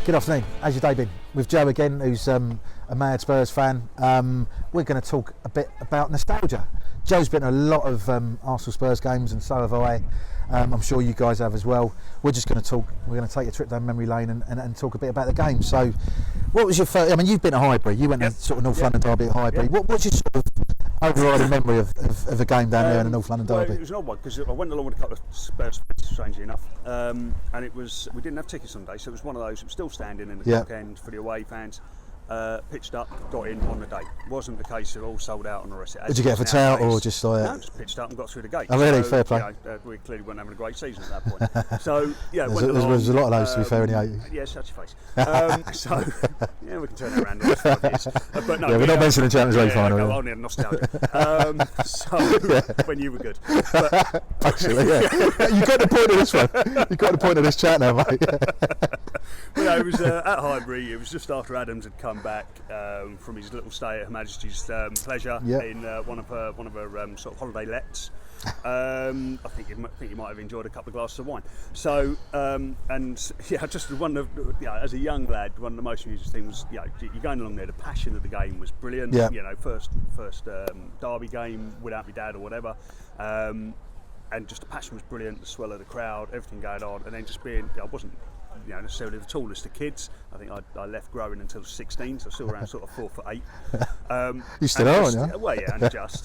Good afternoon. How's your day been? With Joe again, who's a mad Spurs fan. We're going to talk a bit about nostalgia. Joe's been to a lot of Arsenal Spurs games, and so have I. I'm sure you guys have as well. We're just going to talk. We're going to take a trip down memory lane and talk a bit about the game. So, what was your first? I mean, you've been to Highbury. You went to sort of North London Derby at Highbury. What's your sort of overriding memory of a game down there in the North London Derby? Well, it was an odd one because I went along with a couple of Spurs fans, strangely enough, and we didn't have tickets on the day, so it was one of those. It was still standing in the clock end for the away fans. Pitched up, got in on the day. It wasn't the case of all sold out on the rest of it. Did you get for tout or just like? No, just pitched up and got through the gate. Oh really? So, fair play. We clearly weren't having a great season at that point. So yeah, there was a lot of those to be fair in the 80s. Yeah, shut your face. So yeah, we can turn it around in 5 years. But no, we're not mentioning the Champions League final. I need nostalgia. So when you were good. But, actually, yeah. You got the point of this one. You got the point of this chat now, mate. Well, no, it was at Highbury. It was just after Adams had come back from his little stay at Her Majesty's pleasure in one of her sort of holiday lets. I think you might have enjoyed a couple of glasses of wine. So and yeah, just one of as a young lad, one of the most amusing things was you're going along there. The passion of the game was brilliant. Yeah. You know, first derby game without my dad or whatever. And just the passion was brilliant. The swell of the crowd, everything going on, and then just being I wasn't necessarily the tallest of kids. I think I left growing until 16, so still around sort of 4'8". You still are, aren't you? Well, yeah, and just.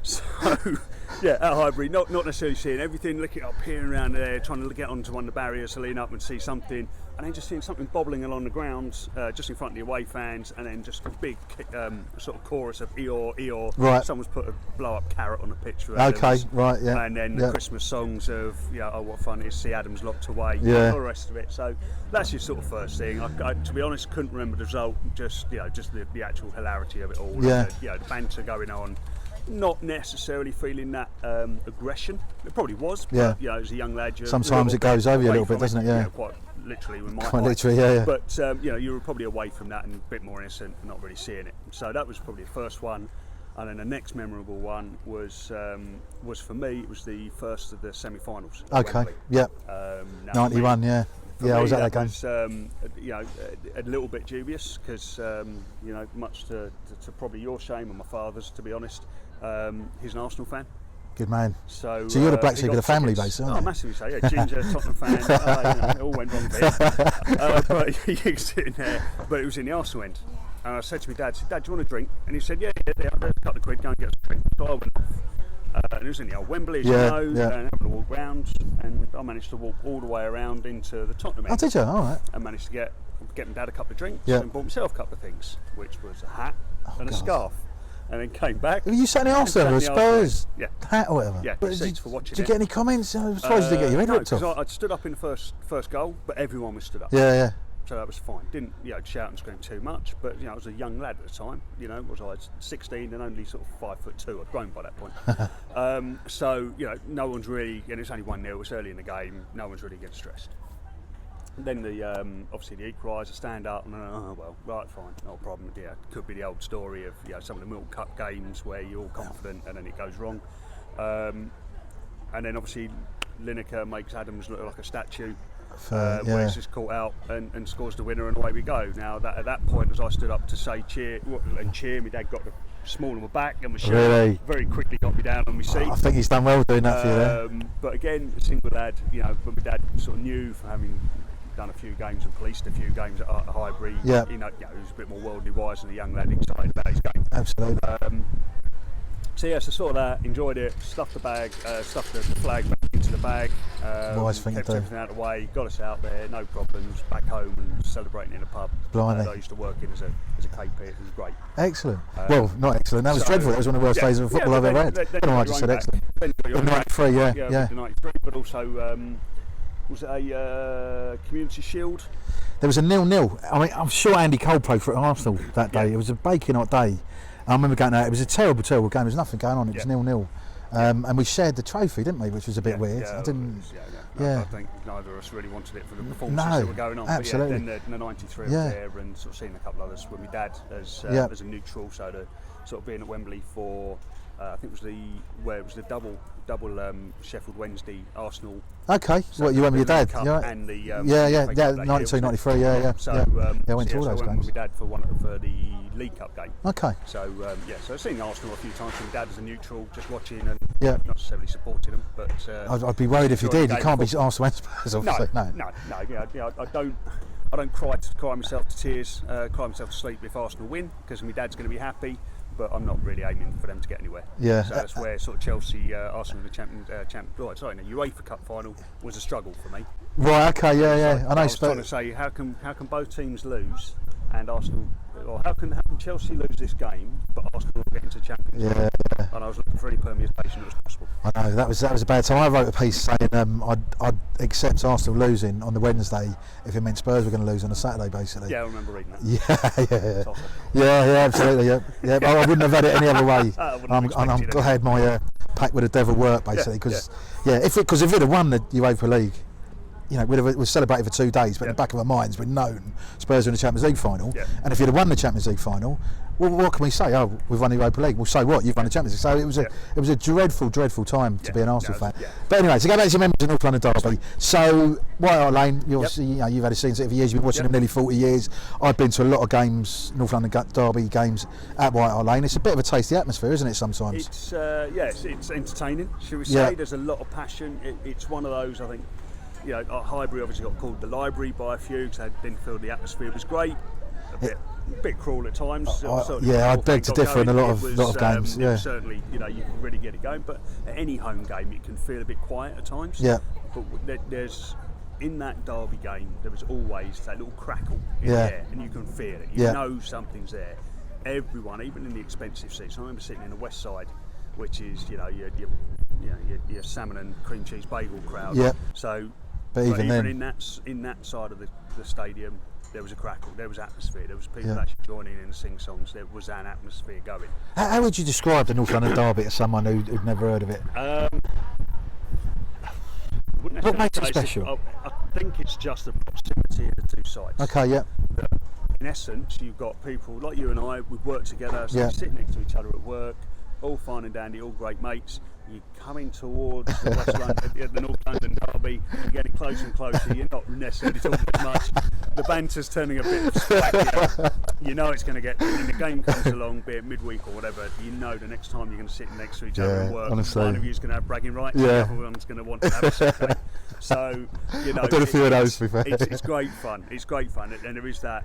So, yeah, at Highbury, not necessarily seeing everything, looking up, peering around there, trying to get onto one of the barriers to lean up and see something, and then just seeing something bobbling along the ground, just in front of the away fans, and then just a big sort of chorus of Eeyore, Eeyore. Right. Someone's put a blow-up carrot on the pitch for Okay, Adams, right, yeah. and then the Christmas songs of, oh, what fun it is to see Adams locked away, yeah. All the rest of it. So that's your sort of first thing. I to be honest, couldn't remember the result, just the actual hilarity of it all. Yeah. The banter going on. Not necessarily feeling that aggression. It probably was, but as a young lad, sometimes it goes over you a little bit, doesn't it? Yeah. Quite literally with my quite literally, yeah. But you were probably away from that and a bit more innocent, and not really seeing it. So that was probably the first one. And then the next memorable one was for me. It was the first of the semi-finals. Okay. Yeah. 91. Yeah. Yeah, I was at that game. Was, a little bit dubious because much to probably your shame and my father's, to be honest. He's an Arsenal fan. Good man. So you're the black sheep of the family, basically. Oh, massively so. Yeah, ginger Tottenham fan. It all went wrong there. But he's sitting there. But it was in the Arsenal end. And I said to my dad, "Dad, do you want a drink?" And he said, "Yeah, there's a couple of quid. Go and get us a drink." So I went off. And it was in the old Wembley, as you know, and having to walk round, and I managed to walk all the way around into the Tottenham end. Oh, did you? All right. And managed to get my dad a couple of drinks and bought myself a couple of things, which was a hat and a scarf. And then came back. You sat in the Arsenal or Spurs hat or whatever? Yeah, but seats for watching. Did you get any comments? I was surprised you didn't get your head ripped off. I stood up in the first goal, but everyone was stood up. Yeah. So that was fine. Didn't shout and scream too much, but I was a young lad at the time. Was I 16 and only sort of 5'2"? I'd grown by that point. So no one's really, and it's only 1-0. It was early in the game. No one's really getting stressed. And then obviously the equaliser, stand up, and right, fine, no problem. Yeah, could be the old story of some of the Milk Cup games where you're all confident and then it goes wrong. And then obviously Lineker makes Adams look like a statue. Where he's just caught out and scores the winner, and away we go. Now at that point, as I stood up to say cheer, my dad got the small on my back and my shirt very quickly got me down on my seat. I think he's done well doing that for you there. But again, a single lad, but my dad sort of knew from having done a few games and policed a few games at Highbury. He was a bit more worldly wise than a young lad excited about his game. Absolutely. So saw that, enjoyed it, stuffed the bag, stuffed the flag back into the bag, wise thing to kept do. everything out of the way, got us out there, no problems, back home and celebrating in a pub. Blimey. I used to work in as a KP, it was great. Excellent. Well, not excellent, that was dreadful, that was one of the worst days of football I've ever had. I don't know why I just said excellent. 93, yeah. 93, but also, was it a Community Shield? There was a 0-0. I mean, I'm sure Andy Cole played for Arsenal that day. It was a baking hot day. I remember going out. It was a terrible game. There was nothing going on. It was 0-0. And we shared the trophy, didn't we? Which was a bit weird. I didn't. I think neither of us really wanted it for the performances that were going on. Absolutely. But then the 93 was there, and sort of seeing a couple of others with my dad as a neutral. So to sort of being at Wembley for I think it was the double Sheffield Wednesday Arsenal. Okay, So what you went with your dad? Cup Yeah, and the yeah, FA Cup that 92, year, 93, yeah. So I went to all so those I went games. with my dad for the League Cup game. Okay. So so I've seen Arsenal a few times with my dad as a neutral, just watching and Yeah. not necessarily supporting them. But I'd be worried if you enjoying did. the You game can't be football. Arsenal and Spurs, obviously. No. I don't cry myself to tears, cry myself to sleep if Arsenal win, because my dad's going to be happy. But I'm not really aiming for them to get anywhere. Yeah. So that's where sort of Chelsea, Arsenal, the UEFA Cup final was a struggle for me. Right. Okay. Yeah. So I know. I was trying to say, how can both teams lose, and Arsenal, or how can Chelsea lose this game, but Arsenal will get into Champions League? Yeah. And I was looking for any permutation that was possible. I know that was a bad time. I wrote a piece saying I'd accept Arsenal losing on the Wednesday if it meant Spurs were going to lose on the Saturday, basically. Yeah, I remember reading that. Yeah, absolutely. Yeah. But I wouldn't have had it any other way. I'm expected glad my pact with the devil worked, basically, because if it had won the Europa League, we'd celebrated for 2 days, but in the back of our minds, we'd known Spurs were in the Champions League final. Yeah. And if you'd have won the Champions League final, well, what can we say? Oh, we've won the Europa League. Well, so what? You've won the Champions League. So it was a dreadful time to be an Arsenal fan. Yeah. But anyway, to go back to your memories of North London Derby. So White Hart Lane, you've had a season ticket for years. You've been watching them nearly 40 years. I've been to a lot of games, North London Derby games at White Hart Lane. It's a bit of a tasty atmosphere, isn't it? Sometimes. It's entertaining. Should we say? There's a lot of passion. It's one of those, I think. Highbury obviously got called the library by a few because they didn't feel the atmosphere was great. A bit cruel at times. I'd beg to differ in a lot of games. It was certainly, you can really get it going. But at any home game, it can feel a bit quiet at times. Yeah. But there's in that derby game, there was always that little crackle in the air, and you can feel it. You know something's there. Everyone, even in the expensive seats. I remember sitting in the west side, which is your salmon and cream cheese bagel crowd. Yeah. So. But even then, in that side of the stadium, there was a crackle, there was atmosphere, there was people actually joining in and sing songs. There was an atmosphere going. How would you describe the North London Derby to someone who'd never heard of it? What makes it special? I think it's just the proximity of the two sides. Okay, yeah. In essence, you've got people like you and I. We've worked together, so we sit next to each other at work, all fine and dandy, all great mates. You're coming towards the West London, the North London Derby, you're getting closer and closer, you're not necessarily talking as much. The banter's turning a bit slack, you know it's going to get, when the game comes along, be it midweek or whatever, you know the next time you're going to sit next to each other and work, honestly. one of you's going to have bragging rights, the other one's going to want to have a sick day. So, I've done a few of those, to be fair. It's great fun, and there is that,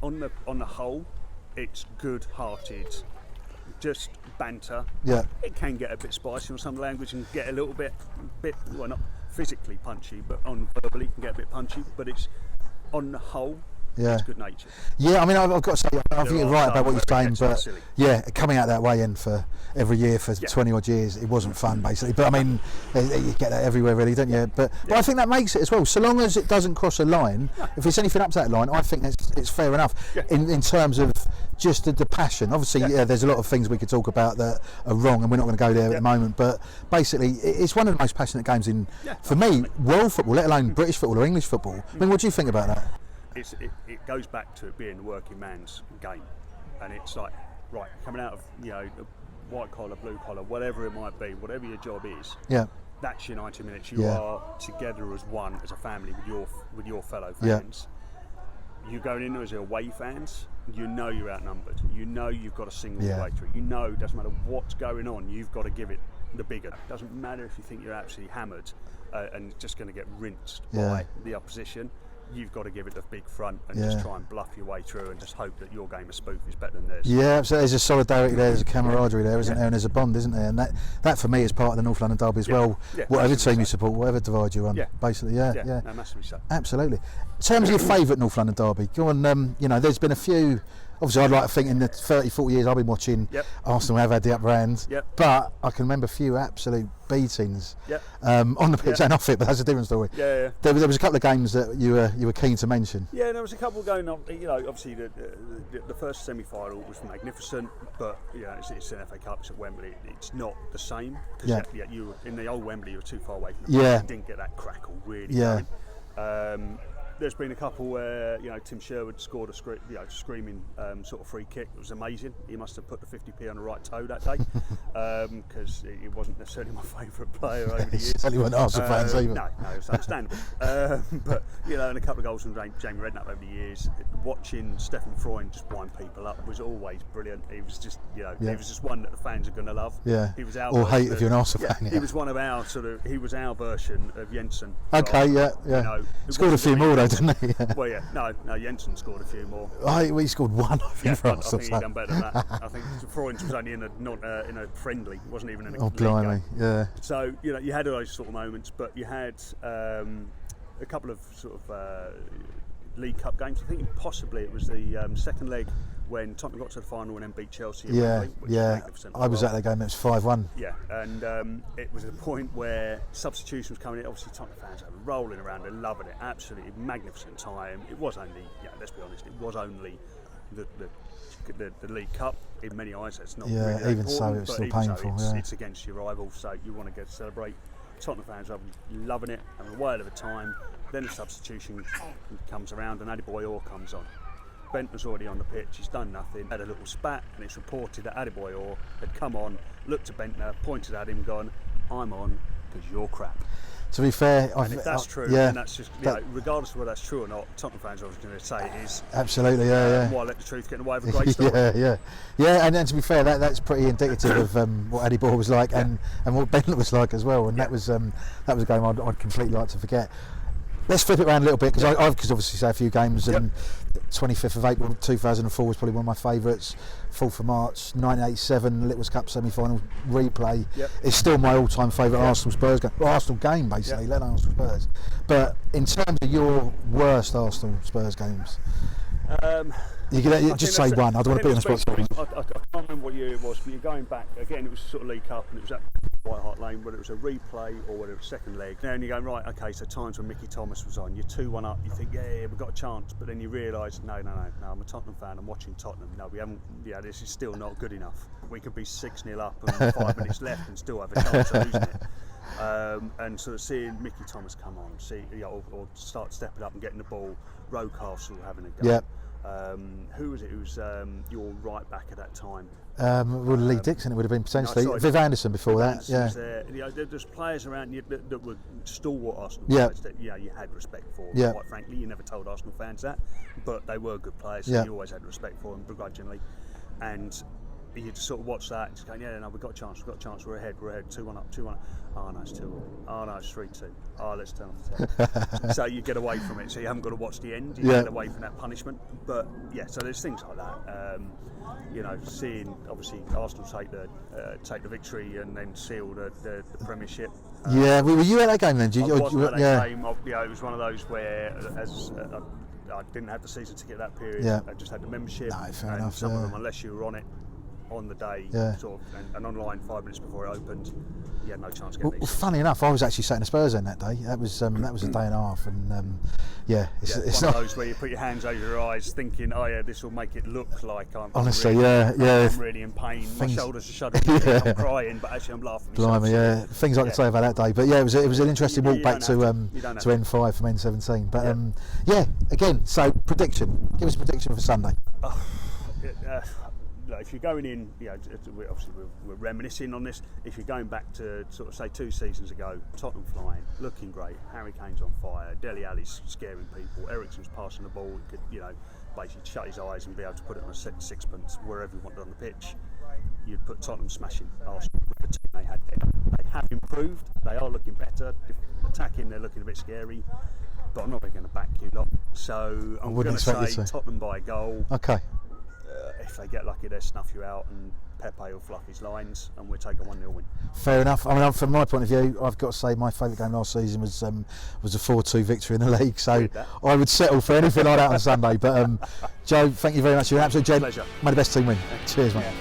on the whole, it's good-hearted, just banter. Yeah. It can get a bit spicy on some language and get a little bit well, not physically punchy, but verbally can get a bit punchy. But it's on the whole, it's good natured. Yeah, I mean, I've got to say, I think you're right about what you're saying, but silly. Coming out that way in for every year for 20 odd years, it wasn't fun basically. But I mean, you get that everywhere really, don't you? But I think that makes it as well. So long as it doesn't cross a line, if it's anything up to that line, I think it's fair enough in terms of just the passion. Obviously, there's a lot of things we could talk about that are wrong, and we're not going to go there at the moment. But basically, it's one of the most passionate games for me, world football, let alone British football or English football. I mean, what do you think about that? It goes back to it being a working man's game, and it's like coming out of white collar, blue collar, whatever it might be, whatever your job is. Yeah. That's your 90 minutes. You are together as one, as a family with your fellow fans. You going in as away fans, you know you're outnumbered. You know you've got to single the way through. You know it doesn't matter what's going on, you've got to give it the bigger. It doesn't matter if you think you're absolutely hammered and just going to get rinsed by the opposition. You've got to give it the big front and just try and bluff your way through and just hope that your game of spoof is better than theirs. Yeah, so there's a solidarity there, there's a camaraderie there, isn't there? And there's a bond, isn't there? And that for me is part of the North London Derby as well. Whatever team you support, whatever divide you're on, basically, No, massively so. Absolutely. In terms of your favourite North London Derby, go on, there's been a few. Obviously, I'd like to think in the 30, 40 years I've been watching, Arsenal have had the upper hand, but I can remember a few absolute beatings on the pitch and off it, but that's a different story. There was a couple of games that you were keen to mention. Yeah, there was a couple going on. Obviously the first semi-final was magnificent, but it's an FA Cup, it's at Wembley. It's not the same because you were in the old Wembley. You were too far away from the pitch. You didn't get that crackle really going. there's been a couple where Tim Sherwood scored a screaming sort of free kick. It was amazing. He must have put the 50p on the right toe that day because he wasn't necessarily my favourite player over the years. Certainly weren't Arsenal fans either. No, it's understandable. But and a couple of goals from Jamie Redknapp over the years. Watching Stefan Freund just wind people up was always brilliant. He was just he was just one that the fans are going to love. Yeah. He was our or hate if you're an Arsenal fan. Yeah. He was one of our he was our version of Jensen. Okay, scored a few more though, didn't he? Well, no, Jensen scored a few more. He scored one, I think, for Arsenal. I think he done better than that. I think Freund was only in a friendly. It wasn't even in a league blimey, game. yeah. So you had all those sort of moments, but you had a couple of sort of League Cup games. I think possibly it was the second leg when Tottenham got to the final and then beat Chelsea. I was at that game. It was 5-1. Yeah, and it was a point where substitution was coming in. Obviously, Tottenham fans are rolling around, they're loving it. Absolutely magnificent time. It was only, let's be honest, it was only the League Cup. In many eyes, it's not really even important, so, it was still painful. It's against your rival, so you want to get to celebrate. Tottenham fans are loving it, having a whale of a time. Then the substitution comes around and Adebayor comes on. Bentner's already on the pitch, he's done nothing, had a little spat, and it's reported that Adebayor had come on, looked at Bentner, pointed at him, gone, I'm on because you're crap. To be fair, and if that's true, then that's just, regardless of whether that's true or not, Tottenham fans are always going to say it is. Absolutely, Why let the truth get in the way of a great story? Yeah, and to be fair, that's pretty indicative of what Adebayor was like and what Bentner was like as well, and that was a game I'd completely like to forget. Let's flip it around a little bit because I could obviously say a few games. And 25th of April 2004 was probably one of my favourites. 4th of March 1987 Littlewoods Cup semi-final replay. It's still my all-time favourite Arsenal Spurs game. Well, Arsenal game basically, let alone Arsenal Spurs. But in terms of your worst Arsenal Spurs games, you can just say one. I don't want to put you on the spot. I can't remember what year it was, but you're going back again. It was sort of League Cup, and it was at White Hart Lane, whether it was a replay or whether it was second leg. And you're going, right, okay, so times when Mickey Thomas was on, you're 2-1 up, you think, we've got a chance, but then you realise, no, I'm a Tottenham fan, I'm watching Tottenham. No, we haven't, this is still not good enough. We could be 6-0 up and 5 minutes left and still have a chance of losing it. And sort of seeing Mickey Thomas come on, or start stepping up and getting the ball, Rocastle having a go. Who was it? Who was your right back at that time? Lee Dixon, it would have been potentially. Viv Anderson before that. Was there. There's players around you that were stalwart Arsenal players that you had respect for. Quite frankly, you never told Arsenal fans that, but they were good players. So you always had respect for them begrudgingly, and you just sort of watch that and just going, we've got a chance, we're ahead, 2-1 up, 2-1 up. Oh no, it's 2-1. Oh no, it's 3-2. Oh, let's turn off the tape. So you get away from it, so you haven't got to watch the end, you get away from that punishment. But so there's things like that. Seeing obviously Arsenal take the victory and then seal the Premiership. Were you at that game then? I wasn't at that game. It was one of those where I didn't have the season ticket that period. I just had the membership. No, fair enough. Some of them, unless you were on it on the day, sort of, and online 5 minutes before it opened, you had no chance of getting these. Well, funny enough, I was actually sat in the Spurs end that day. That was a day and a half, and it's one of those where you put your hands over your eyes, thinking, this will make it look like I'm honestly, I'm really in pain. My shoulders are shuddering, I'm crying, but actually I'm laughing. Blimey, things I could say about that day. But it was an interesting walk back to N5 from N17. But again, so prediction. Give us a prediction for Sunday. If you're going in, obviously we're reminiscing on this. If you're going back to sort of say 2 seasons ago, Tottenham flying, looking great, Harry Kane's on fire, Dele Alli's scaring people, Eriksen's passing the ball, he could basically shut his eyes and be able to put it on a sixpence wherever he wanted on the pitch. You'd put Tottenham smashing Arsenal with the team they had then. They have improved, they are looking better, attacking they're looking a bit scary, but I'm not really going to back you lot. So I'm going to say Tottenham by a goal. Okay. If they get lucky, they'll snuff you out and Pepe will fluff his lines and we'll take a 1-0 win. Fair enough. I mean, from my point of view, I've got to say my favourite game last season was a 4-2 victory in the league. So I would settle for anything like that on Sunday. But Joe, thank you very much. You're an absolute gent. Pleasure. May the best team win. Cheers, mate.